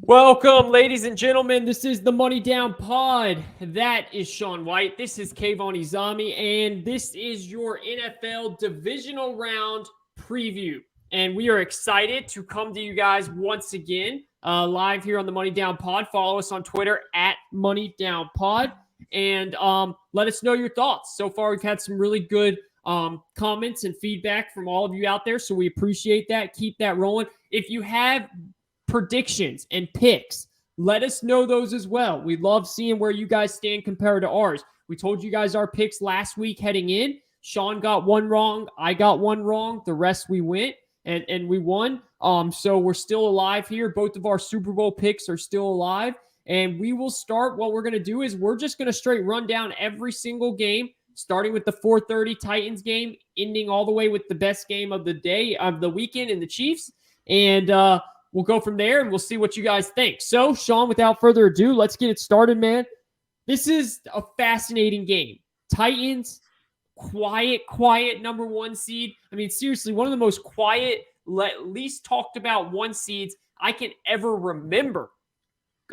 Welcome, ladies and gentlemen. This is the Money Down Pod. That is Sean White. This is Kayvon Izami, and this is your NFL Divisional Round preview. And we are excited to come to you guys once again live here on the Money Down Pod. Follow us on Twitter at Money Down Pod, and let us know your thoughts. So far, we've had some really good comments and feedback from all of you out there, so we appreciate that. Keep that rolling. If you have predictions and picks, let us know those as well. We love seeing where you guys stand compared to ours. We told you guys our picks last week heading in. Sean got one wrong. I got one wrong. The rest we went and we won. So we're still alive here. Both of our Super Bowl picks are still alive. And we will start. What we're going to do is we're just going to straight run down every single game, starting with the 4:30 Titans game, ending all the way with the best game of the day, of the weekend, in the Chiefs. And we'll go from there, and we'll see what you guys think. So, Sean, without further ado, let's get it started, man. This is a fascinating game. Titans, quiet number one seed. I mean, seriously, one of the most quiet, least talked about one seeds I can ever remember,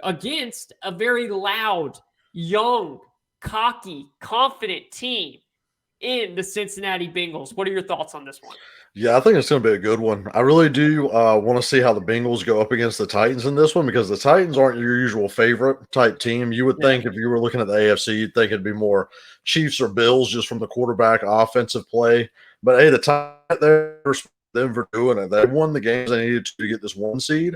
against a very loud, young, cocky, confident team in the Cincinnati Bengals. What are your thoughts on this one? Yeah, I think it's going to be a good one. I really do want to see how the Bengals go up against the Titans in this one, because the Titans aren't your usual favorite type team. You would think if you were looking at the AFC, you'd think it'd be more Chiefs or Bills just from the quarterback offensive play. But hey, the Titans, they're them for doing it. They won the games they needed to get this one seed.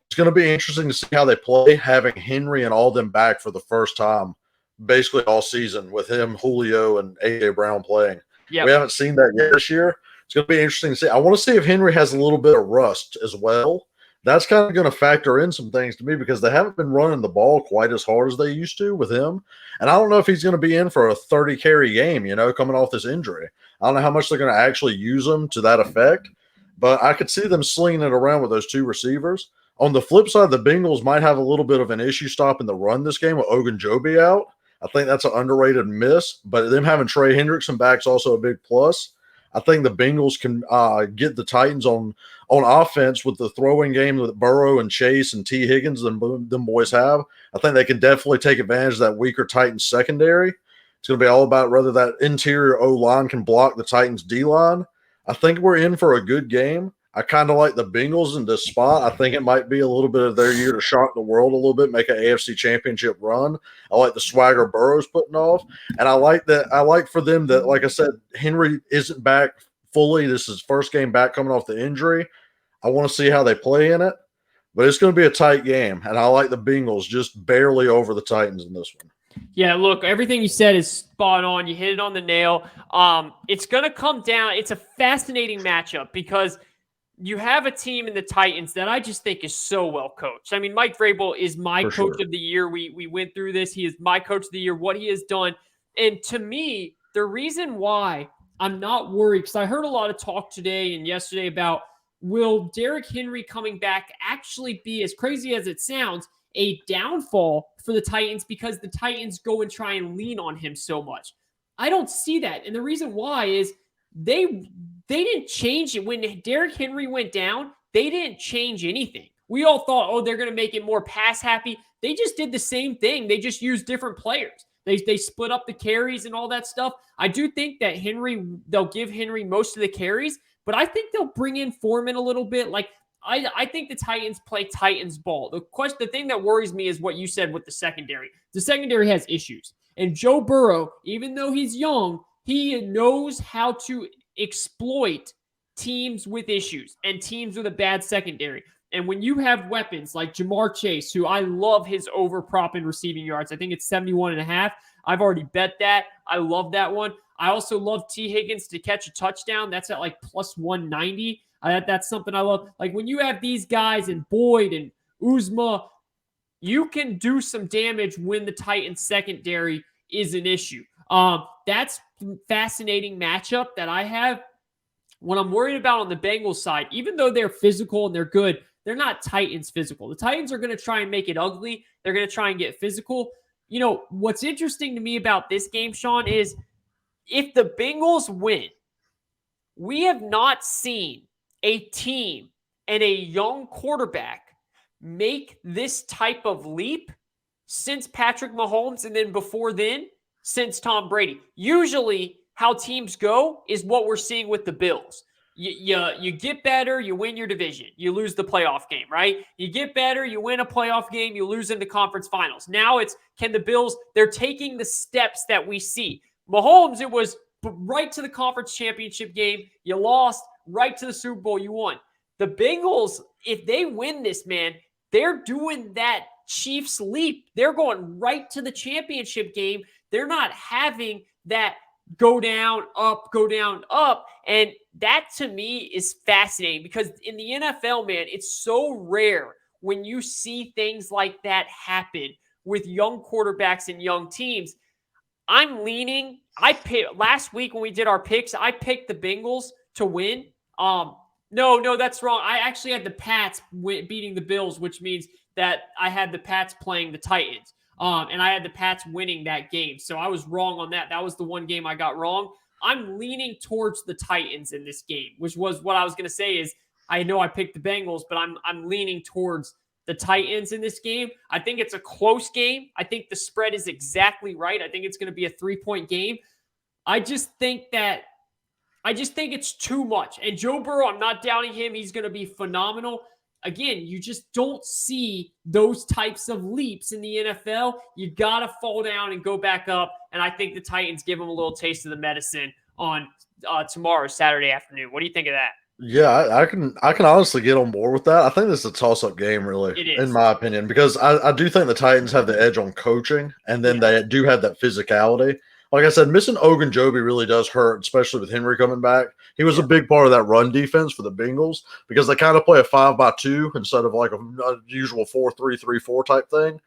It's going to be interesting to see how they play, having Henry and all them back for the first time, basically all season, with him, Julio, and A.J. Brown playing. Yep. We haven't seen that yet this year. It's going to be interesting to see. I want to see if Henry has a little bit of rust as well. That's kind of going to factor in some things to me, because they haven't been running the ball quite as hard as they used to with him. And I don't know if he's going to be in for a 30-carry game, coming off this injury. I don't know how much they're going to actually use him to that effect, but I could see them slinging it around with those two receivers. On the flip side, the Bengals might have a little bit of an issue stopping the run this game with Ogunjobi out. I think that's an underrated miss, but them having Trey Hendrickson back is also a big plus. I think the Bengals can get the Titans on offense with the throwing game that Burrow and Chase and T. Higgins and them boys have. I think they can definitely take advantage of that weaker Titans secondary. It's going to be all about whether that interior O-line can block the Titans D-line. I think we're in for a good game. I kind of like the Bengals in this spot. I think it might be a little bit of their year to shock the world a little bit, make an AFC championship run. I like the swagger Burrow's putting off. And I like that. I like for them that, like I said, Henry isn't back fully. This is his first game back coming off the injury. I want to see how they play in it. But it's going to be a tight game. And I like the Bengals just barely over the Titans in this one. Yeah, look, everything you said is spot on. You hit it on the nail. It's going to come down. It's a fascinating matchup, because you have a team in the Titans that I just think is so well coached. I mean, Mike Vrabel is my coach of the year. We went through this. He is my coach of the year, what he has done. And to me, the reason why I'm not worried, because I heard a lot of talk today and yesterday about, will Derrick Henry coming back actually be, as crazy as it sounds, a downfall for the Titans, because the Titans go and try and lean on him so much? I don't see that. And the reason why is they didn't change it. When Derrick Henry went down, they didn't change anything. We all thought, oh, they're going to make it more pass happy. They just did the same thing. They just used different players. They split up the carries and all that stuff. I do think that they'll give Henry most of the carries, but I think they'll bring in Foreman a little bit. Like, I think the Titans play Titans ball. The thing that worries me is what you said with the secondary. The secondary has issues. And Joe Burrow, even though he's young, he knows how to exploit teams with issues and teams with a bad secondary. And when you have weapons like Jamar Chase, who I love his over prop in receiving yards, I think it's 71.5. I've already bet that. I love that one. I also love T. Higgins to catch a touchdown. That's at like plus 190. That's something I love. Like, when you have these guys and Boyd and Uzma, you can do some damage when the Titans secondary is an issue. That's fascinating matchup that I have. What I'm worried about on the Bengals side, even though they're physical and they're good, they're not Titans physical. The Titans are going to try and make it ugly. They're going to try and get physical. What's interesting to me about this game, Sean, is if the Bengals win, we have not seen a team and a young quarterback make this type of leap since Patrick Mahomes, and then before then, since Tom Brady. Usually, how teams go is what we're seeing with the Bills. You get better, you win your division, you lose the playoff game, right? You get better, you win a playoff game, you lose in the conference finals. Now it's, can the Bills, they're taking the steps that we see. Mahomes, it was right to the conference championship game, you lost, right to the Super Bowl, you won. The Bengals, if they win this, man, they're doing that Chiefs leap. They're going right to the championship game. They're not having that go down, up. And that to me is fascinating because in the NFL, man, it's so rare when you see things like that happen with young quarterbacks and young teams. I'm leaning. Last week when we did our picks, I picked the Bengals to win. No, that's wrong. I actually had the Pats beating the Bills, which means that I had the Pats playing the Titans. And I had the Pats winning that game. So I was wrong on that. That was the one game I got wrong. I'm leaning towards the Titans in this game, which was what I was going to say is I know I picked the Bengals, but I'm leaning towards the Titans in this game. I think it's a close game. I think the spread is exactly right. I think it's going to be a 3-point game. I just think it's too much. And Joe Burrow, I'm not doubting him. He's going to be phenomenal. Again, you just don't see those types of leaps in the NFL. You got to fall down and go back up. And I think the Titans give them a little taste of the medicine on tomorrow, Saturday afternoon. What do you think of that? Yeah, I can honestly get on board with that. I think this is a toss-up game, really, It is, in my opinion, because I do think the Titans have the edge on coaching, and then they do have that physicality. Like I said, missing Ogunjobi really does hurt, especially with Henry coming back. He was a big part of that run defense for the Bengals because they kind of play a 5-by-2 instead of like a usual 4-3-3-4 type thing.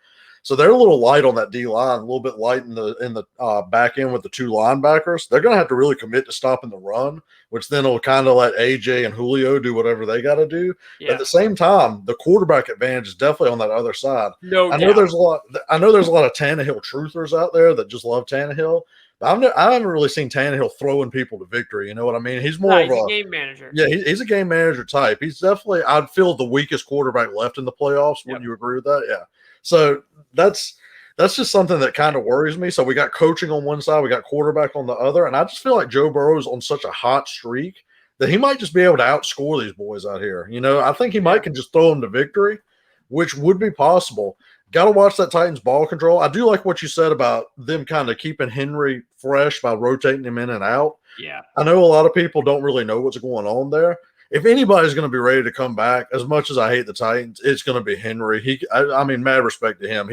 So they're a little light on that D line, a little bit light in the back end with the two linebackers. They're going to have to really commit to stopping the run, which then will kind of let AJ and Julio do whatever they got to do. Yeah. At the same time, the quarterback advantage is definitely on that other side. I know there's a lot of Tannehill truthers out there that just love Tannehill. I haven't really seen Tannehill throwing people to victory. You know what I mean? He's more of a game manager. Yeah, he's a game manager type. He's definitely, I'd feel, the weakest quarterback left in the playoffs. Wouldn't you agree with that? Yeah. So that's just something that kind of worries me. So we got coaching on one side, we got quarterback on the other, and I just feel like Joe Burrow's on such a hot streak that he might just be able to outscore these boys out here. You know, I think he might can just throw them to victory, which would be possible. Got to watch that Titans ball control. I do like what you said about them kind of keeping Henry fresh by rotating him in and out. Yeah. I know a lot of people don't really know what's going on there. If anybody's going to be ready to come back, as much as I hate the Titans, it's going to be Henry. I mean, mad respect to him.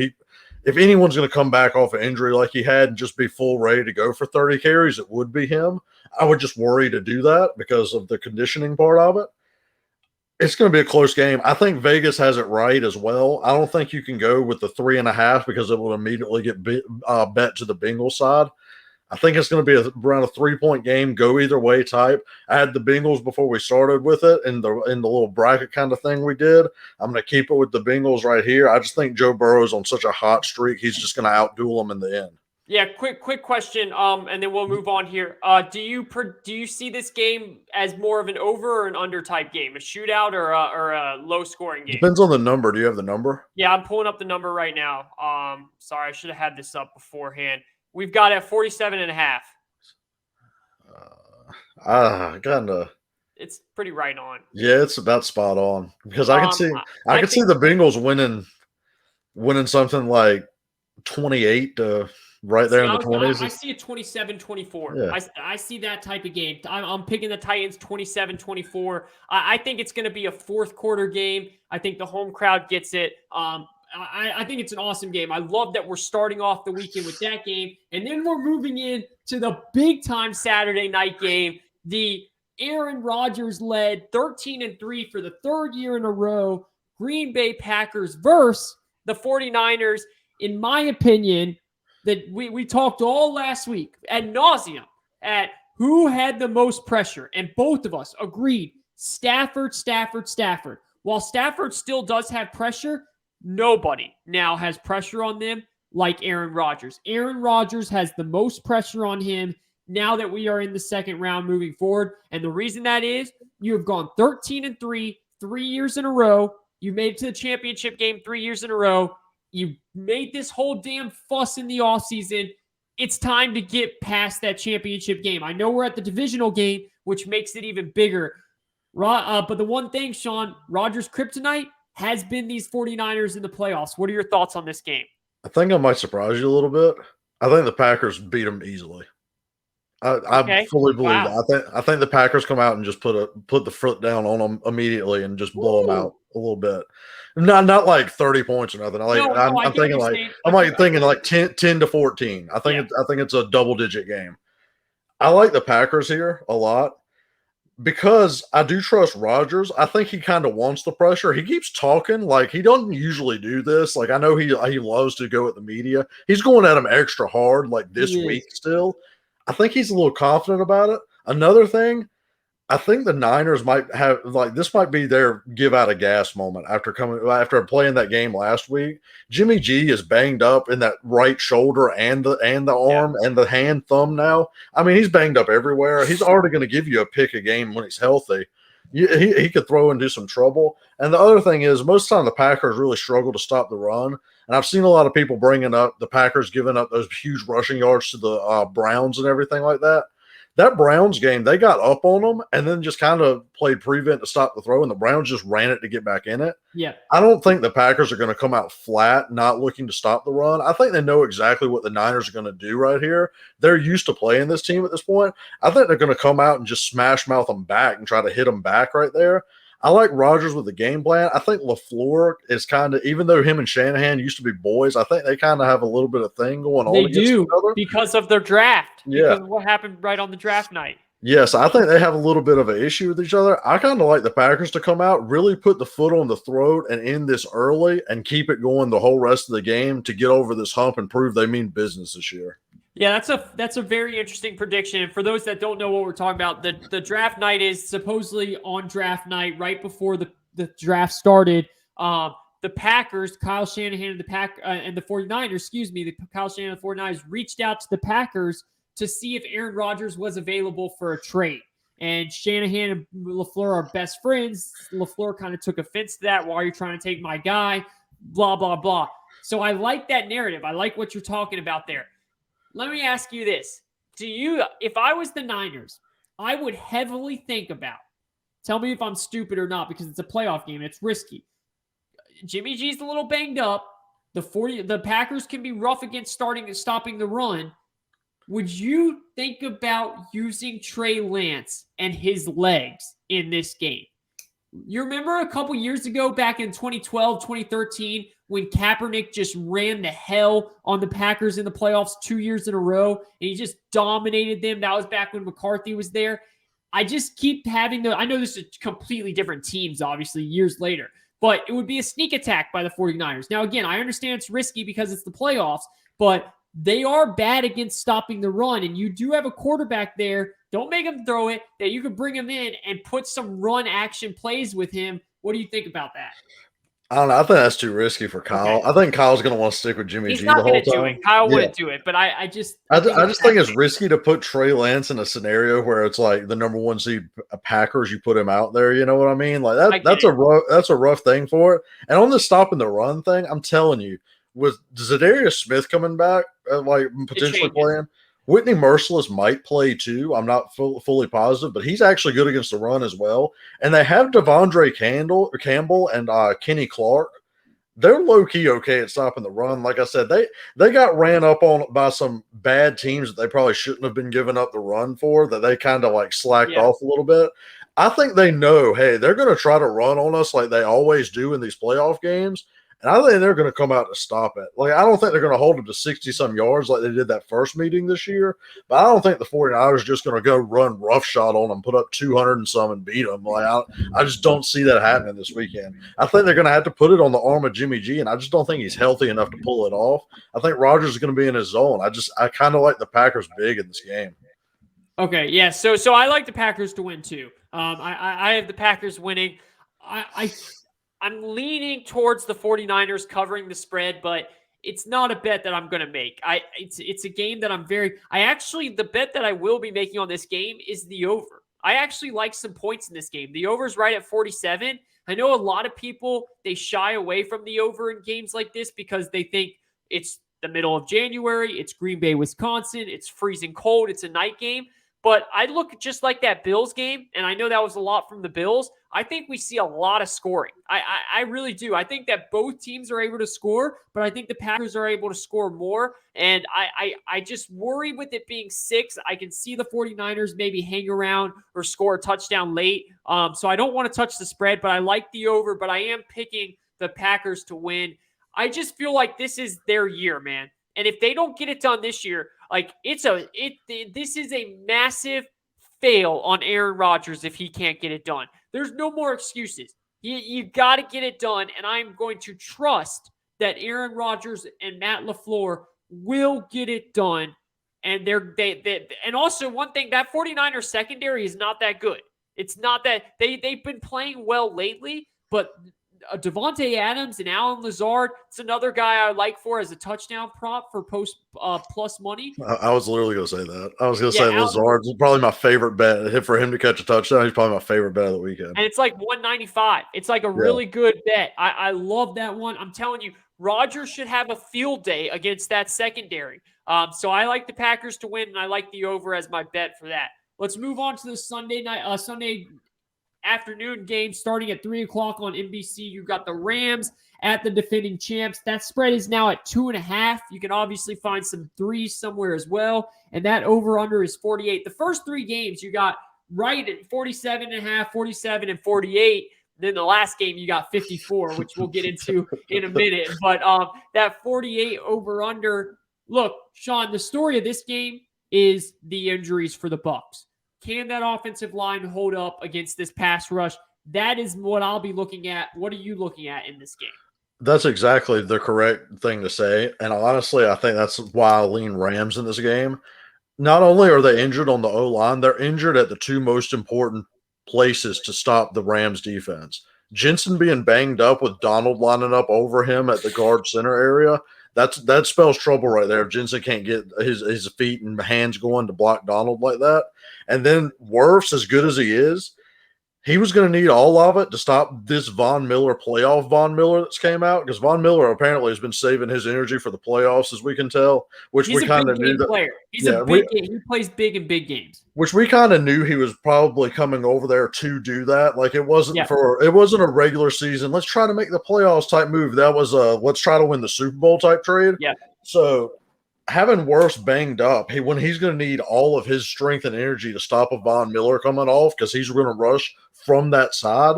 If anyone's going to come back off an injury like he had and just be full ready to go for 30 carries, it would be him. I would just worry to do that because of the conditioning part of it. It's going to be a close game. I think Vegas has it right as well. I don't think you can go with the 3.5 because it will immediately get bet to the Bengals side. I think it's going to be around a 3-point game, go either way type. I had the Bengals before we started with it in the little bracket kind of thing we did. I'm going to keep it with the Bengals right here. I just think Joe Burrow's on such a hot streak. He's just going to outduel them in the end. Yeah, quick question, and then we'll move on here. Do you see this game as more of an over or an under type game, a shootout or a low scoring game? Depends on the number. Do you have the number? Yeah, I'm pulling up the number right now. Sorry, I should have had this up beforehand. We've got it at 47.5. Kind of. It's pretty right on. Yeah, it's about spot on because I can see the Bengals winning something like 28 to right there in the 20s. I see a 27-24. Yeah. I see that type of game. I'm picking the Titans 27-24. I think it's going to be a fourth quarter game. I think the home crowd gets it. I think it's an awesome game. I love that we're starting off the weekend with that game. And then we're moving in to the big-time Saturday night game, the Aaron Rodgers-led 13-3 for the third year in a row Green Bay Packers versus the 49ers. In my opinion, that we talked all last week ad nauseum at who had the most pressure. And both of us agreed, Stafford. While Stafford still does have pressure, nobody now has pressure on them like Aaron Rodgers. Aaron Rodgers has the most pressure on him now that we are in the second round moving forward. And the reason that is you have gone 13-3, 3 years in a row. You made it to the championship game 3 years in a row. You made this whole damn fuss in the offseason. It's time to get past that championship game. I know we're at the divisional game, which makes it even bigger. But the one thing, Sean, Rodgers' kryptonite has been these 49ers in the playoffs. What are your thoughts on this game? I think I might surprise you a little bit. I think the Packers beat them easily. I fully believe that. I think the Packers come out and just put the foot down on them immediately and just blow them out a little bit. Not like 30 points or nothing. I'm thinking like 10 to 14. I think it's a double digit game. I like the Packers here a lot because I do trust Rodgers. I think he kind of wants the pressure. He keeps talking like he doesn't usually do this. Like I know he loves to go at the media. He's going at him extra hard like this week still. I think he's a little confident about it. Another thing, I think the Niners might have this might be their give out of gas moment after playing that game last week. Jimmy G is banged up in that right shoulder and the arm and the hand thumb now. I mean, he's banged up everywhere. He's already going to give you a pick a game when he's healthy. He could throw into some trouble. And the other thing is, most of the time the Packers really struggle to stop the run. And I've seen a lot of people bringing up the Packers giving up those huge rushing yards to the Browns and everything like that. That Browns game, they got up on them and then just kind of played prevent to stop the throw, and the Browns just ran it to get back in it. Yeah. I don't think the Packers are going to come out flat, not looking to stop the run. I think they know exactly what the Niners are going to do right here. They're used to playing this team at this point. I think they're going to come out and just smash mouth them back and try to hit them back right there. I like Rodgers with the game plan. I think LaFleur is kind of, even though him and Shanahan used to be boys, I think they kind of have a little bit of thing going on. They do because of their draft. Yeah. Because of what happened right on the draft night. Yes, I think they have a little bit of an issue with each other. I kind of like the Packers to come out, really put the foot on the throat and end this early and keep it going the whole rest of the game to get over this hump and prove they mean business this year. Yeah, that's a very interesting prediction. And for those that don't know what we're talking about, the draft night is supposedly on draft night right before the draft started. The Packers, Kyle Shanahan and the 49ers, Kyle Shanahan and the 49ers reached out to the Packers to see if Aaron Rodgers was available for a trade. And Shanahan and LaFleur are best friends. LaFleur kind of took offense to that. Why are you trying to take my guy? Blah, blah, blah. So I like that narrative. I like what you're talking about there. Let me ask you this. If I was the Niners, I would heavily think about, tell me if I'm stupid or not, because it's a playoff game. It's risky. Jimmy G's a little banged up. The Packers can be rough against stopping the run. Would you think about using Trey Lance and his legs in this game? You remember a couple years ago, back in 2012, 2013, when Kaepernick just ran the hell on the Packers in the playoffs 2 years in a row, and he just dominated them. That was back when McCarthy was there. I just keep having I know this is completely different teams, obviously, years later, but it would be a sneak attack by the 49ers. Now, again, I understand it's risky because it's the playoffs, but they are bad against stopping the run, and you do have a quarterback there. Don't make him throw it, that you could bring him in and put some run action plays with him. What do you think about that? I don't know. I think that's too risky for Kyle. Okay. I think Kyle's going to want to stick with Jimmy G the whole time. He's not going to do it. Kyle wouldn't do it, but I just think it's risky to put Trey Lance in a scenario where it's like the number one seed Packers. You put him out there. You know what I mean? Like that's a rough thing for it. And on the stopping the run thing, I'm telling you, with Zadarius Smith coming back, potentially playing, Whitney Merciless might play too. I'm not fully positive, but he's actually good against the run as well. And they have Devondre Campbell and Kenny Clark. They're low-key okay at stopping the run. Like I said, they got ran up on by some bad teams that they probably shouldn't have been giving up the run for, that they kind of slacked off a little bit. I think they know, hey, they're going to try to run on us like they always do in these playoff games. And I think they're going to come out to stop it. I don't think they're going to hold them to 60-some yards like they did that first meeting this year. But I don't think the 49ers are just going to go run roughshod on them, put up 200 and some and beat them. I just don't see that happening this weekend. I think they're going to have to put it on the arm of Jimmy G, and I just don't think he's healthy enough to pull it off. I think Rodgers is going to be in his zone. I kind of like the Packers big in this game. Okay, yeah. So I like the Packers to win too. I have the Packers winning. I'm leaning towards the 49ers covering the spread, but it's not a bet that I'm going to make. It's a game that the bet that I will be making on this game is the over. I actually like some points in this game. The over is right at 47. I know a lot of people, they shy away from the over in games like this because they think it's the middle of January, it's Green Bay, Wisconsin, it's freezing cold, it's a night game. But I look just like that Bills game, and I know that was a lot from the Bills. I think we see a lot of scoring. I really do. I think that both teams are able to score, but I think the Packers are able to score more. And I just worry with it being 6. I can see the 49ers maybe hang around or score a touchdown late. So I don't want to touch the spread, but I like the over, but I am picking the Packers to win. I just feel like this is their year, man. And if they don't get it done this year, like this is a massive fail on Aaron Rodgers if he can't get it done. There's no more excuses. You got to get it done, and I'm going to trust that Aaron Rodgers and Matt LaFleur will get it done. And and also one thing, that 49ers secondary is not that good. It's not that they've been playing well lately, but Devontae Adams and Alan Lazard, it's another guy I like for as a touchdown prop for plus money. I was literally going to say that. I was going to say Lazard's probably my favorite bet. For him to catch a touchdown, he's probably my favorite bet of the weekend. And it's like 195. It's like a really good bet. I love that one. I'm telling you, Rodgers should have a field day against that secondary. So I like the Packers to win, and I like the over as my bet for that. Let's move on to the Sunday afternoon game starting at 3 o'clock on NBC. You got the Rams at the defending champs. That spread is now at 2.5. You can obviously find some 3s somewhere as well. And that over-under is 48. The first 3 games you got right at 47.5, 47, and 48. Then the last game you got 54, which we'll get into in a minute. But that 48 over-under. Look, Sean, the story of this game is the injuries for the Bucs. Can that offensive line hold up against this pass rush? That is what I'll be looking at. What are you looking at in this game? That's exactly the correct thing to say. And honestly, I think that's why I lean Rams in this game. Not only are they injured on the O-line, they're injured at the 2 most important places to stop the Rams defense. Jensen being banged up with Donald lining up over him at the guard center area, that spells trouble right there. If Jensen can't get his feet and hands going to block Donald like that. And then Wirfs, as good as he is, he was going to need all of it to stop this Von Miller playoff Von Miller that's came out, because Von Miller apparently has been saving his energy for the playoffs, as we can tell, which He's we kind of knew that player. He's a big game. He plays big in big games, which we kind of knew he was probably coming over there to do that. Like it wasn't a regular season, let's try to make the playoffs type move. That was let's try to win the Super Bowl type trade. Yeah. So having Wirfs banged up, when he's going to need all of his strength and energy to stop a Von Miller coming off, because he's going to rush from that side,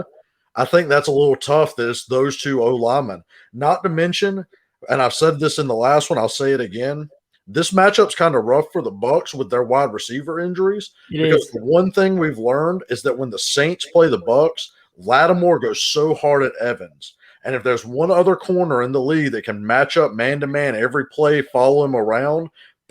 I think that's a little tough. Those 2 O-linemen. Not to mention, and I've said this in the last one, I'll say it again, this matchup's kind of rough for the Bucs with their wide receiver injuries. Because the one thing we've learned is that when the Saints play the Bucs, Lattimore goes so hard at Evans. And if there's one other corner in the league that can match up man-to-man every play, follow him around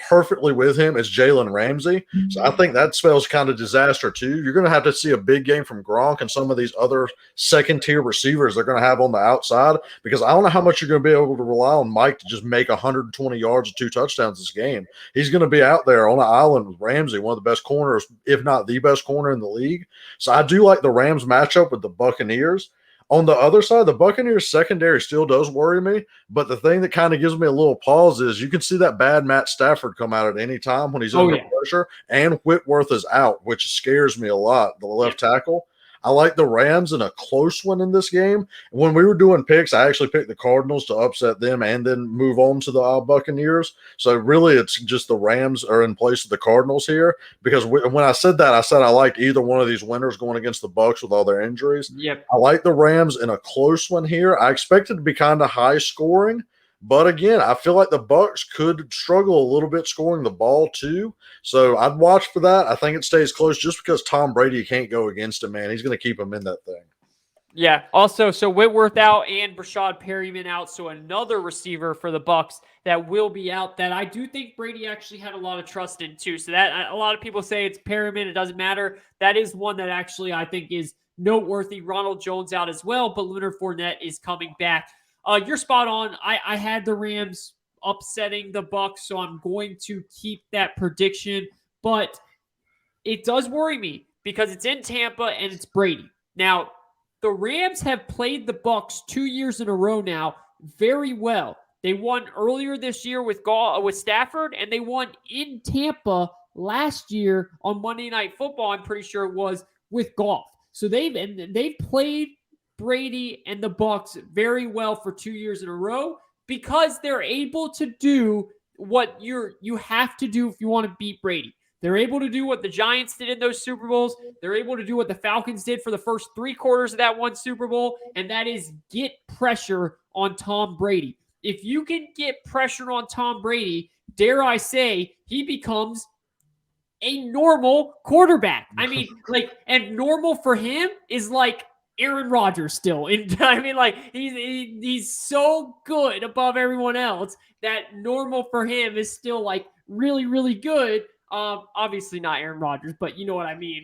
perfectly with him, is Jalen Ramsey. So I think that spells kind of disaster too. You're going to have to see a big game from Gronk and some of these other second-tier receivers they're going to have on the outside, because I don't know how much you're going to be able to rely on Mike to just make 120 yards and 2 touchdowns this game. He's going to be out there on an island with Ramsey, one of the best corners, if not the best corner in the league. So I do like the Rams matchup with the Buccaneers. On the other side, the Buccaneers secondary still does worry me, but the thing that kind of gives me a little pause is you can see that bad Matt Stafford come out at any time when he's under pressure, and Whitworth is out, which scares me a lot, the left tackle. I like the Rams in a close one in this game. When we were doing picks, I actually picked the Cardinals to upset them and then move on to the Buccaneers. So really it's just the Rams are in place of the Cardinals here, because when I said that, I said I liked either one of these winners going against the Bucs with all their injuries. Yep. I like the Rams in a close one here. I expect it to be kind of high scoring. But again, I feel like the Bucs could struggle a little bit scoring the ball too. So I'd watch for that. I think it stays close just because Tom Brady can't go against him, man. He's going to keep him in that thing. Yeah. Also, so Whitworth out and Brashad Perryman out. So another receiver for the Bucs that will be out, that I do think Brady actually had a lot of trust in too. So that a lot of people say it's Perryman, it doesn't matter. That is one that actually I think is noteworthy. Ronald Jones out as well, but Leonard Fournette is coming back. You're spot on. I had the Rams upsetting the Bucs, so I'm going to keep that prediction. But it does worry me because it's in Tampa and it's Brady. Now, The Rams have played the Bucs 2 years in a row now very well. They won earlier this year with Stafford, and they won in Tampa last year on Monday Night Football, I'm pretty sure it was, with Goff. So they've played Brady and the Bucs very well for 2 years in a row because they're able to do what you have to do if you want to beat Brady. They're able to do what the Giants did in those Super Bowls. They're able to do what the Falcons did for the first 3 quarters of that one Super Bowl, and that is get pressure on Tom Brady. If you can get pressure on Tom Brady, dare I say, he becomes a normal quarterback. I mean, and normal for him is like Aaron Rodgers still. And I mean, he's so good above everyone else that normal for him is still like really, really good. Obviously not Aaron Rodgers, but you know what I mean.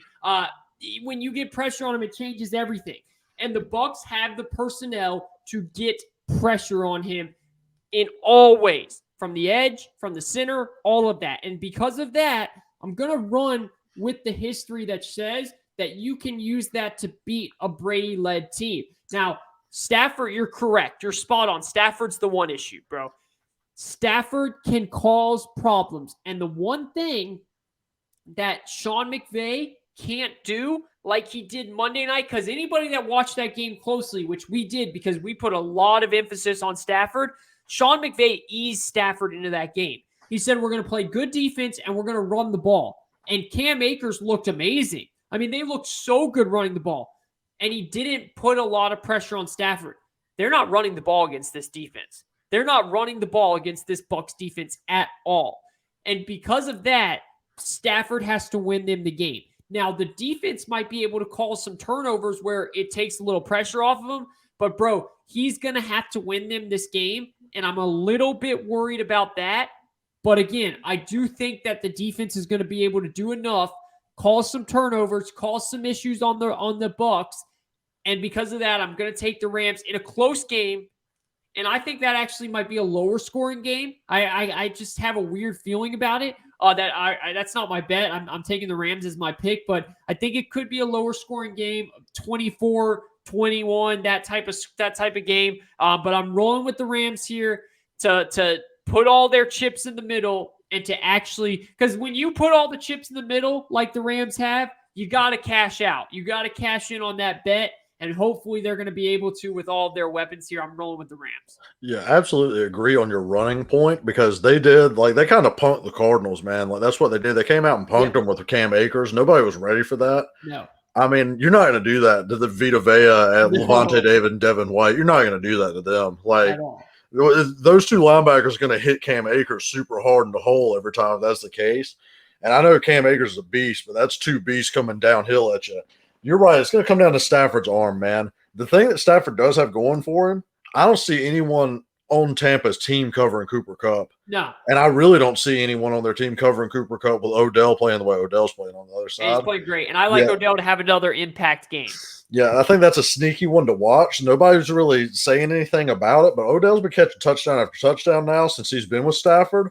When you get pressure on him, it changes everything. And the Bucs have the personnel to get pressure on him in all ways, from the edge, from the center, all of that. And because of that, I'm going to run with the history that says that you can use that to beat a Brady-led team. Now, Stafford, you're correct. You're spot on. Stafford's the one issue, bro. Stafford can cause problems. And the one thing that Sean McVay can't do like he did Monday night, because anybody that watched that game closely, which we did because we put a lot of emphasis on Stafford, Sean McVay eased Stafford into that game. He said, we're going to play good defense and we're going to run the ball. And Cam Akers looked amazing. I mean, they looked so good running the ball. And he didn't put a lot of pressure on Stafford. They're not running the ball against this defense. They're not running the ball against this Bucs defense at all. And because of that, Stafford has to win them the game. Now, the defense might be able to cause some turnovers where it takes a little pressure off of him. But, bro, he's going to have to win them this game. And I'm a little bit worried about that. But again, I do think that the defense is going to be able to do enough, cause some turnovers, cause some issues on the Bucs. And because of that, I'm going to take the Rams in a close game. And I think that actually might be a lower scoring game. I just have a weird feeling about it. That's not my bet. I'm taking the Rams as my pick, but I think it could be a lower scoring game, 24-21, that type of game. But I'm rolling with the Rams here to put all their chips in the middle and to actually, because when you put all the chips in the middle like the Rams have, you got to cash out. You got to cash in on that bet. And hopefully they're going to be able to with all of their weapons here. I'm rolling with the Rams. Yeah, absolutely agree on your running point because they did, they kind of punked the Cardinals, man. That's what they did. They came out and punked them with Cam Akers. Nobody was ready for that. No. I mean, you're not going to do that to the Vita Vea and Levante David and Devin White. You're not going to do that to them. At all. Those two linebackers are going to hit Cam Akers super hard in the hole every time if that's the case. And I know Cam Akers is a beast, but that's two beasts coming downhill at you. You're right. It's going to come down to Stafford's arm, man. The thing that Stafford does have going for him, I don't see anyone on Tampa's team covering Cooper Kupp. No. And I really don't see anyone on their team covering Cooper Kupp with Odell playing the way Odell's playing on the other side. And he's playing great. And I like Odell to have another impact game. Yeah, I think that's a sneaky one to watch. Nobody's really saying anything about it, but Odell's been catching touchdown after touchdown now since he's been with Stafford.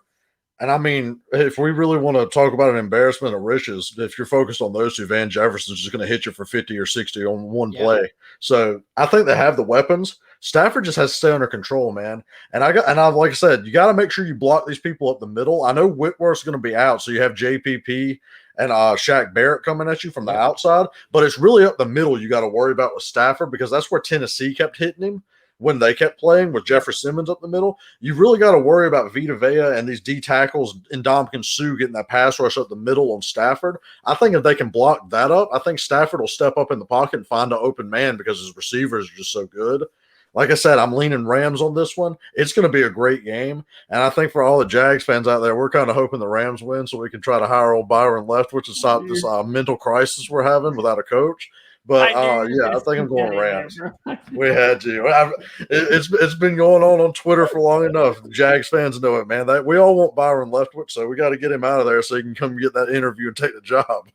And I mean, if we really want to talk about an embarrassment of riches, if you're focused on those two, Van Jefferson's just going to hit you for 50 or 60 on one play. So I think they have the weapons. Stafford just has to stay under control, man. And like I said, you got to make sure you block these people up the middle. I know Whitworth's going to be out, so you have JPP and Shaq Barrett coming at you from the outside, but it's really up the middle you got to worry about with Stafford because that's where Tennessee kept hitting him. When they kept playing with Jeffrey Simmons up the middle, you've really got to worry about Vita Vea and these D tackles and Ndamukong Suh getting that pass rush up the middle on Stafford. I think if they can block that up, I think Stafford will step up in the pocket and find an open man because his receivers are just so good. Like I said, I'm leaning Rams on this one. It's going to be a great game. And I think for all the Jags fans out there, we're kind of hoping the Rams win so we can try to hire old Byron Leftwich to stop this mental crisis we're having without a coach. But I think I'm going Rams. We had to. It's been going on Twitter for long enough. The Jags fans know it, man. We all want Byron Leftwich, so we got to get him out of there so he can come get that interview and take the job.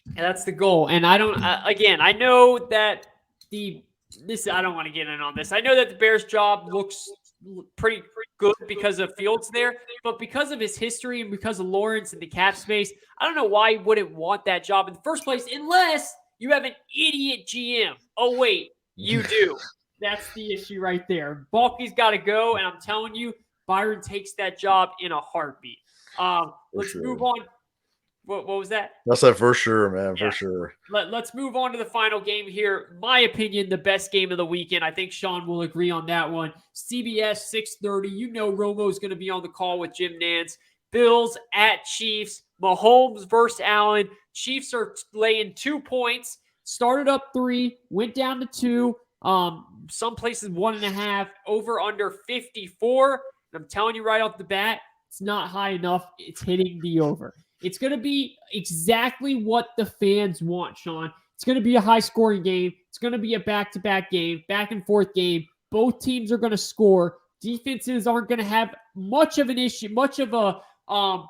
And that's the goal. And I don't. I know that I don't want to get in on this. I know that the Bears' job looks pretty good because of Fields there, but because of his history and because of Lawrence and the cap space, I don't know why he wouldn't want that job in the first place unless You have an idiot GM. Oh, wait, you do. That's the issue right there. Balky's got to go, and I'm telling you, Byron takes that job in a heartbeat. Let's move on. What was that? That's that for sure, man, Yeah. for sure. Let's move on to the final game here. My opinion, the best game of the weekend. I think Sean will agree on that one. CBS 6:30. You know Romo's going to be on the call with Jim Nantz. Bills at Chiefs. Mahomes versus Allen. Chiefs are laying 2 points. Started up 3, went down to 2. Some places 1.5. Over under 54. And I'm telling you right off the bat, it's not high enough. It's hitting the over. It's going to be exactly what the fans want, Sean. It's going to be a high-scoring game. It's going to be a back-to-back game, back-and-forth game. Both teams are going to score. Defenses aren't going to have much of an issue, much of a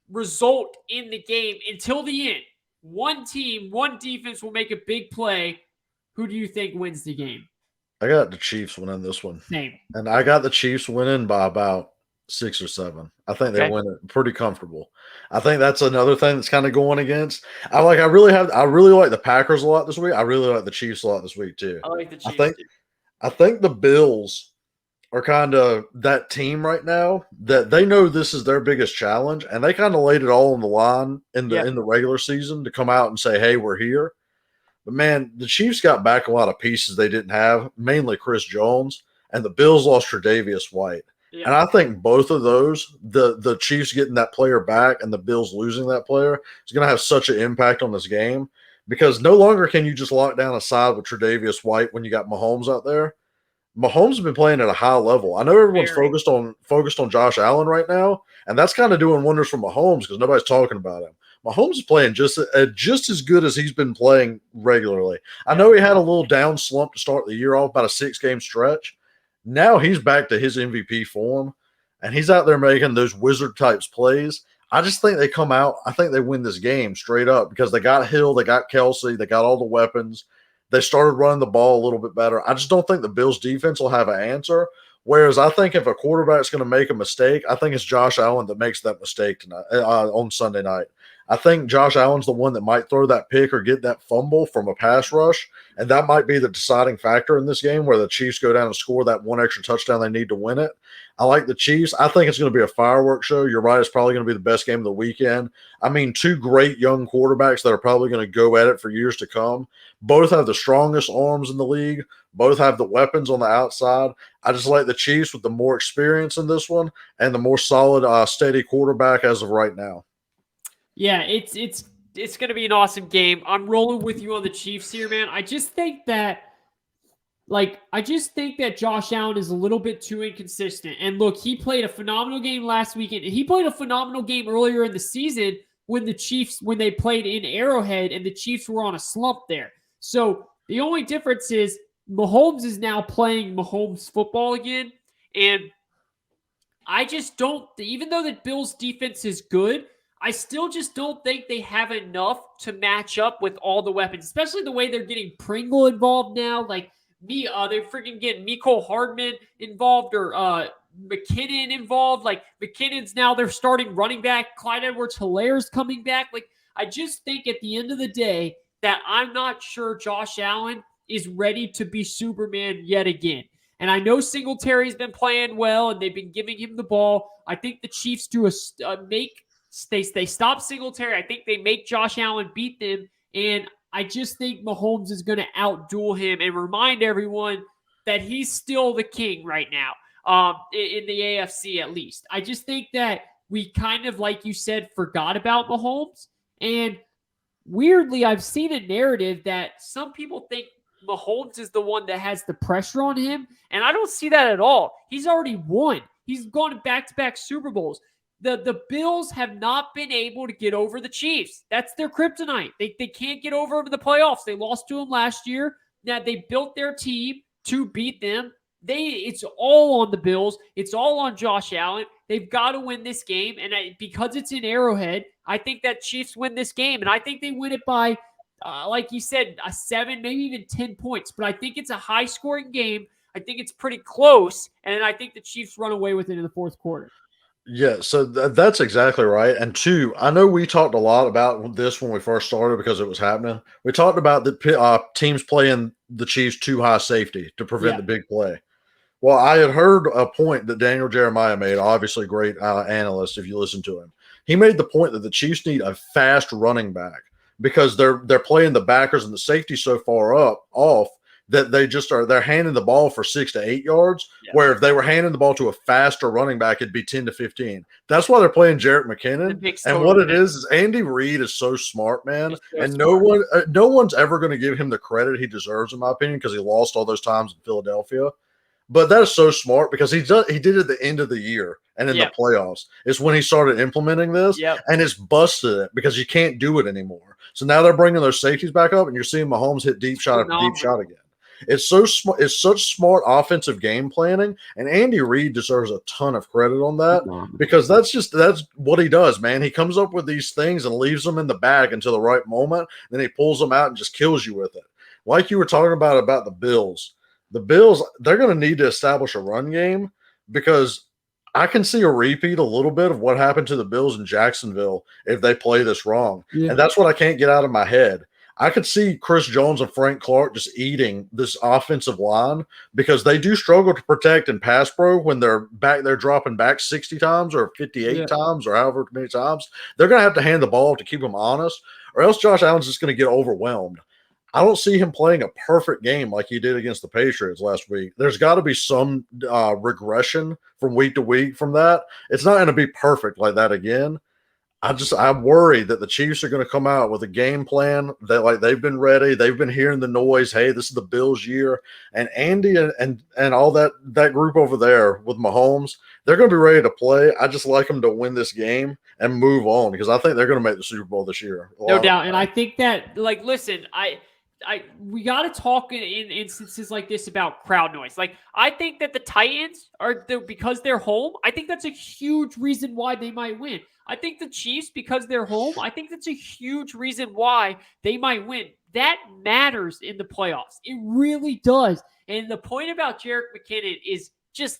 result in the game until the end. One team, one defense will make a big play. Who do you think wins the game? I got the Chiefs winning this one. Same. And I got the Chiefs winning by about 6 or 7. I think they win it pretty comfortable. I think that's another thing that's kind of going against. I really like the Packers a lot this week. I really like the Chiefs a lot this week too. I like the Chiefs. I think the Bills are kind of that team right now that they know this is their biggest challenge, and they kind of laid it all on the line in the regular season to come out and say, "Hey, we're here." But man, the Chiefs got back a lot of pieces they didn't have, mainly Chris Jones, and the Bills lost Tre'Davious White. Yeah. And I think both of those, the Chiefs getting that player back and the Bills losing that player, is going to have such an impact on this game because no longer can you just lock down a side with Tre'Davious White when you got Mahomes out there. Mahomes has been playing at a high level. I know everyone's focused on Josh Allen right now, and that's kind of doing wonders for Mahomes because nobody's talking about him. Mahomes is playing just as good as he's been playing regularly. I know he had a little down slump to start the year off, about a 6-game stretch. Now he's back to his MVP form, and he's out there making those wizard types plays. I just think they come out. I think they win this game straight up because they got Hill, they got Kelsey, they got all the weapons. They started running the ball a little bit better. I just don't think the Bills defense will have an answer. Whereas I think if a quarterback's going to make a mistake, I think it's Josh Allen that makes that mistake tonight on Sunday night. I think Josh Allen's the one that might throw that pick or get that fumble from a pass rush, and that might be the deciding factor in this game where the Chiefs go down and score that one extra touchdown they need to win it. I like the Chiefs. I think it's going to be a fireworks show. You're right. It's probably going to be the best game of the weekend. I mean, 2 great young quarterbacks that are probably going to go at it for years to come. Both have the strongest arms in the league. Both have the weapons on the outside. I just like the Chiefs with the more experience in this one and the more solid, steady quarterback as of right now. Yeah, it's going to be an awesome game. I'm rolling with you on the Chiefs here, man. I just think that Josh Allen is a little bit too inconsistent. And look, he played a phenomenal game last weekend. He played a phenomenal game earlier in the season when they played in Arrowhead and the Chiefs were on a slump there. So the only difference is Mahomes is now playing Mahomes football again. And I just don't, even though the Bills defense is good, I still just don't think they have enough to match up with all the weapons, especially the way they're getting Pringle involved now. Like, they're freaking getting Mecole Hardman involved or McKinnon involved. Like, McKinnon's now their starting running back. Clyde Edwards-Hilaire's coming back. Like, I just think at the end of the day that I'm not sure Josh Allen is ready to be Superman yet again. And I know Singletary's been playing well, and they've been giving him the ball. I think the Chiefs do they stop Singletary. I think they make Josh Allen beat them, and I just think Mahomes is going to outduel him and remind everyone that he's still the king right now, in the AFC at least. I just think that we kind of, like you said, forgot about Mahomes, and weirdly, I've seen a narrative that some people think Mahomes is the one that has the pressure on him, and I don't see that at all. He's already won. He's gone to back-to-back Super Bowls. The Bills have not been able to get over the Chiefs. That's their kryptonite. They can't get over the playoffs. They lost to them last year. Now they built their team to beat them. It's all on the Bills. It's all on Josh Allen. They've got to win this game. And because it's in Arrowhead, I think that Chiefs win this game. And I think they win it by, like you said, a 7, maybe even 10 points. But I think it's a high-scoring game. I think it's pretty close. And I think the Chiefs run away with it in the fourth quarter. Yeah, so that's exactly right. And two, I know we talked a lot about this when we first started because it was happening. We talked about the teams playing the Chiefs too high safety to prevent Yeah. the big play. Well, I had heard a point that Daniel Jeremiah made, obviously great analyst if you listen to him. He made the point that the Chiefs need a fast running back because they're playing the backers and the safety so far up off that they're handing the ball for 6 to 8 yards. Yeah. Where if they were handing the ball to a faster running back, it'd be 10 to 15. That's why they're playing Jarrett It McKinnon. makes And total what it sense. is Andy Reid is so smart, man. He's so And smart. no one's ever going to give him the credit he deserves, in my opinion, because he lost all those times in Philadelphia. But that is so smart because he did it at the end of the year and in the Yep. playoffs. It's when he started implementing this, Yep. and it's busted it because you can't do it anymore. So now they're bringing those safeties back up, and you're seeing Mahomes hit deep shot after deep shot Phenomenal. again. It's so smart. It's such smart offensive game planning, and Andy Reid deserves a ton of credit on that because that's what he does, man. He comes up with these things and leaves them in the bag until the right moment, then he pulls them out and just kills you with it. Like you were talking about the Bills. The Bills, they're going to need to establish a run game because I can see a repeat a little bit of what happened to the Bills in Jacksonville if they play this wrong. Yeah. And that's what I can't get out of my head. I could see Chris Jones and Frank Clark just eating this offensive line because they do struggle to protect and pass pro when they're dropping back 60 times or 58 times or however many times. They're going to have to hand the ball to keep them honest, or else Josh Allen's just going to get overwhelmed. I don't see him playing a perfect game like he did against the Patriots last week. There's got to be some regression from week to week from that. It's not going to be perfect like that again. I'm worried that the Chiefs are going to come out with a game plan that like they've been ready. They've been hearing the noise. Hey, this is the Bills' year, and Andy and all that group over there with Mahomes, they're going to be ready to play. I just like them to win this game and move on because I think they're going to make the Super Bowl this year. No doubt. And I think that, like, listen, we got to talk in instances like this about crowd noise. Like, I think that the Titans because they're home, I think that's a huge reason why they might win. I think the Chiefs, because they're home, I think that's a huge reason why they might win. That matters in the playoffs. It really does. And the point about Jerick McKinnon is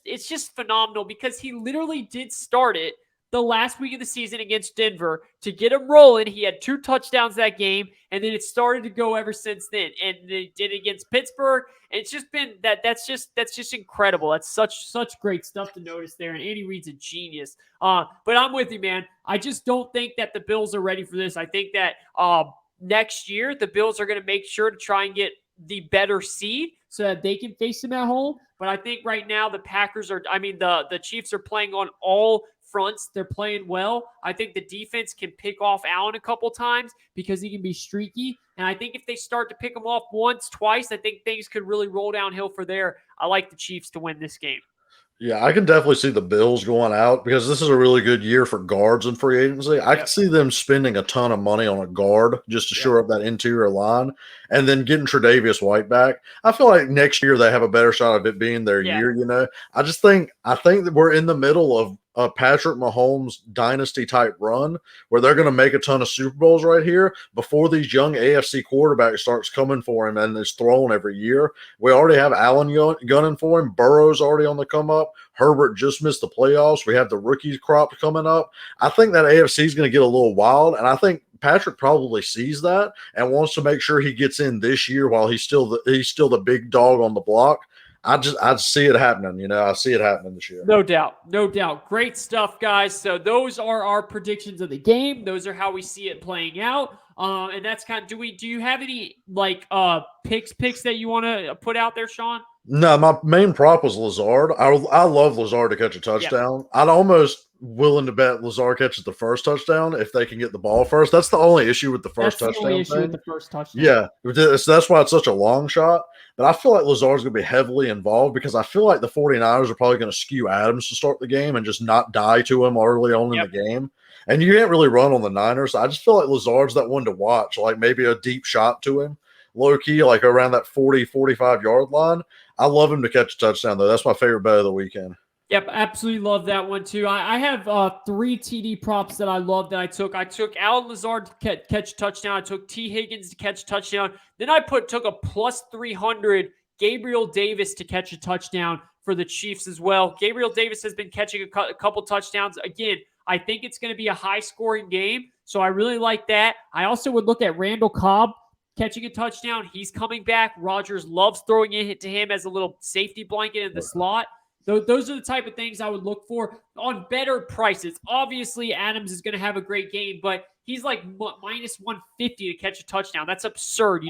it's just phenomenal because he literally did start it the last week of the season against Denver to get him rolling. He had 2 touchdowns that game, and then it started to go ever since then. And they did it against Pittsburgh, and it's just been that's just incredible. That's such great stuff to notice there. And Andy Reid's a genius. But I'm with you, man. I just don't think that the Bills are ready for this. I think that next year the Bills are going to make sure to try and get the better seed so that they can face them at home. But I think right now the Chiefs are playing on all fronts. They're playing well. I think the defense can pick off Allen a couple times because he can be streaky. And I think if they start to pick him off once, twice, I think things could really roll downhill for there. I like the Chiefs to win this game. Yeah, I can definitely see the Bills going out because this is a really good year for guards and free agency. I can see them spending a ton of money on a guard just to shore up that interior line and then getting Tre'Davious White back. I feel like next year they have a better shot of it being their year, you know. I think that we're in the middle of a Patrick Mahomes dynasty type run where they're going to make a ton of Super Bowls right here before these young AFC quarterbacks starts coming for him and is thrown every year. We already have Allen gunning for him. Burrow's already on the come up. Herbert just missed the playoffs. We have the rookies crop coming up. I think that AFC is going to get a little wild, and I think Patrick probably sees that and wants to make sure he gets in this year while he's still the big dog on the block. I see it happening. You know, I see it happening this year. No doubt. Great stuff, guys. So those are our predictions of the game. Those are how we see it playing out. And that's kind of, do you have any like picks that you want to put out there, Sean? No, my main prop was Lazard. I love Lazard to catch a touchdown. I'd almost willing to bet Lazard catches the first touchdown if they can get the ball first. That's the only issue with the first touchdown. With the first touchdown. Yeah, so that's why it's such a long shot. But I feel like Lazard's going to be heavily involved because I feel like the 49ers are probably going to skew Adams to start the game and just not die to him early on in the game. And you can't really run on the Niners. I just feel like Lazard's that one to watch, like maybe a deep shot to him, low key, like around that 40, 45-yard line. I love him to catch a touchdown, though. That's my favorite bet of the weekend. Yep, absolutely love that one, too. I have 3 TD props that I love that I took. I took Allen Lazard to catch a touchdown. I took T. Higgins to catch a touchdown. Then I took a plus 300 Gabriel Davis to catch a touchdown for the Chiefs as well. Gabriel Davis has been catching a couple touchdowns. Again, I think it's going to be a high-scoring game, so I really like that. I also would look at Randall Cobb catching a touchdown. He's coming back. Rodgers loves throwing it to him as a little safety blanket in the slot. Those are the type of things I would look for on better prices. Obviously, Adams is going to have a great game, but he's like minus 150 to catch a touchdown. That's absurd.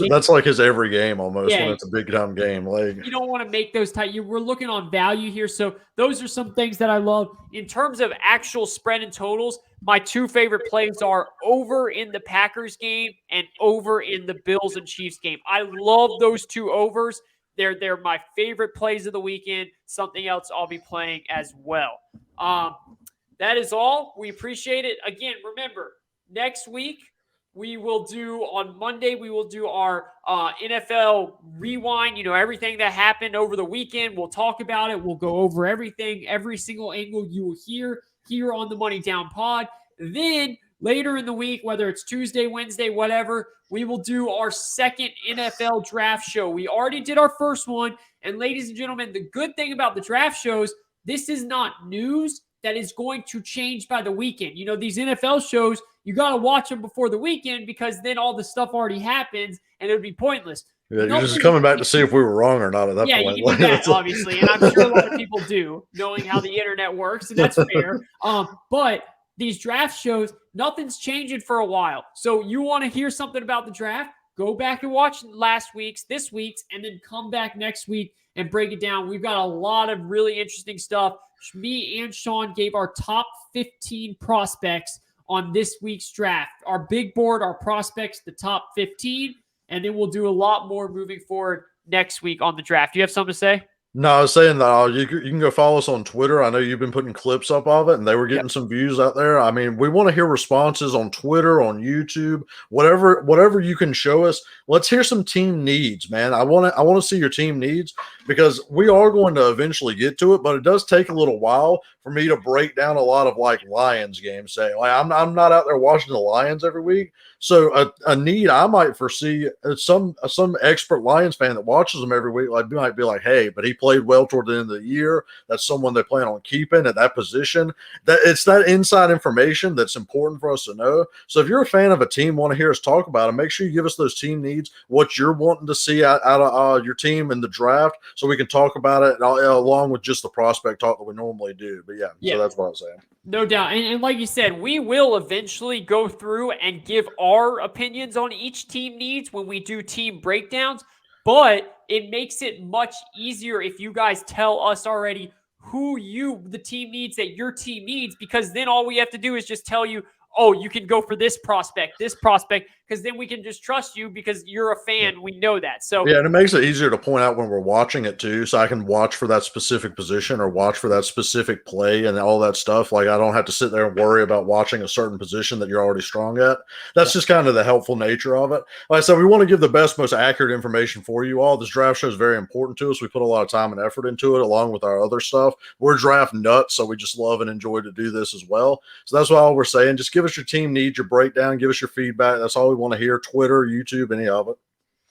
That's like his every game almost when Yeah. it's a big time game. Like, you don't want to make those tight. We're looking on value here, so those are some things that I love. In terms of actual spread and totals, my two favorite plays are over in the Packers game and over in the Bills and Chiefs game. I love those two overs. They're my favorite plays of the weekend. Something else I'll be playing as well. That is all. We appreciate it. Again, remember, next week on Monday, we will do our NFL rewind. Everything that happened over the weekend. We'll talk about it. We'll go over everything, every single angle you will hear here on the Money Down Pod. Then later in the week, whether it's Tuesday, Wednesday, whatever, we will do our second NFL draft show. We already did our first one. And ladies and gentlemen, the good thing about the draft shows, this is not news that is going to change by the weekend. These NFL shows, you got to watch them before the weekend because then all the stuff already happens and it would be pointless. Yeah, you're just coming back to see if we were wrong or not at that point. Yeah, you can do that, obviously. And I'm sure a lot of people do, knowing how the internet works, and that's fair. But these draft shows, nothing's changing for a while. So you want to hear something about the draft, go back and watch last week's, this week's, and then come back next week and break it down. We've got a lot of really interesting stuff. Me and Sean gave our top 15 prospects on this week's draft. Our big board, our prospects, the top 15, and then we'll do a lot more moving forward next week on the draft. Do you have something to say? No, I was saying that you can go follow us on Twitter. I know you've been putting clips up of it, and they were getting some views out there. I mean, we want to hear responses on Twitter, on YouTube, whatever you can show us. Let's hear some team needs, man. I want to see your team needs because we are going to eventually get to it, but it does take a little while for me to break down a lot of like Lions games. Say, like, I'm not out there watching the Lions every week. So a need I might foresee some expert Lions fan that watches them every week might be like, hey, but he played well toward the end of the year. That's someone they plan on keeping at that position. That it's that inside information that's important for us to know. So if you're a fan of a team, want to hear us talk about it, make sure you give us those team needs, what you're wanting to see out of your team in the draft, so we can talk about it along with just the prospect talk that we normally do. But yeah. So that's what I'm saying. No doubt. And like you said, we will eventually go through and give our opinions on each team needs when we do team breakdowns, but it makes it much easier if you guys tell us already who the team needs that your team needs, because then all we have to do is just tell you, oh, you can go for this prospect, because then we can just trust you because you're a fan. We know that. So yeah, and it makes it easier to point out when we're watching it too. So I can watch for that specific position or watch for that specific play and all that stuff. Like I don't have to sit there and worry about watching a certain position that you're already strong at. That's just kind of the helpful nature of it. Like I said, we want to give the best, most accurate information for you all. This draft show is very important to us. We put a lot of time and effort into it along with our other stuff. We're draft nuts, so we just love and enjoy to do this as well. So that's all we're saying. Just give us your team needs, your breakdown, give us your feedback. That's all we want to hear. Twitter, YouTube, any of it.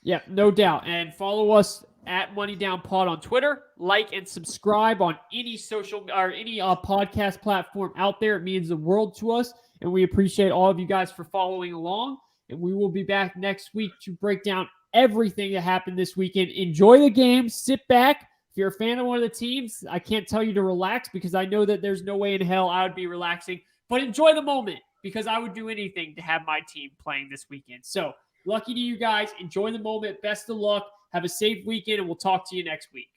Yeah, no doubt. And follow us at Money Down Pod on Twitter. Like and subscribe on any social or any podcast platform out there. It means the world to us, and we appreciate all of you guys for following along. And we will be back next week to break down everything that happened this weekend. Enjoy the game. Sit back. If you're a fan of one of the teams, I can't tell you to relax because I know that there's no way in hell I would be relaxing. But enjoy the moment because I would do anything to have my team playing this weekend. So lucky to you guys. Enjoy the moment. Best of luck. Have a safe weekend, and we'll talk to you next week.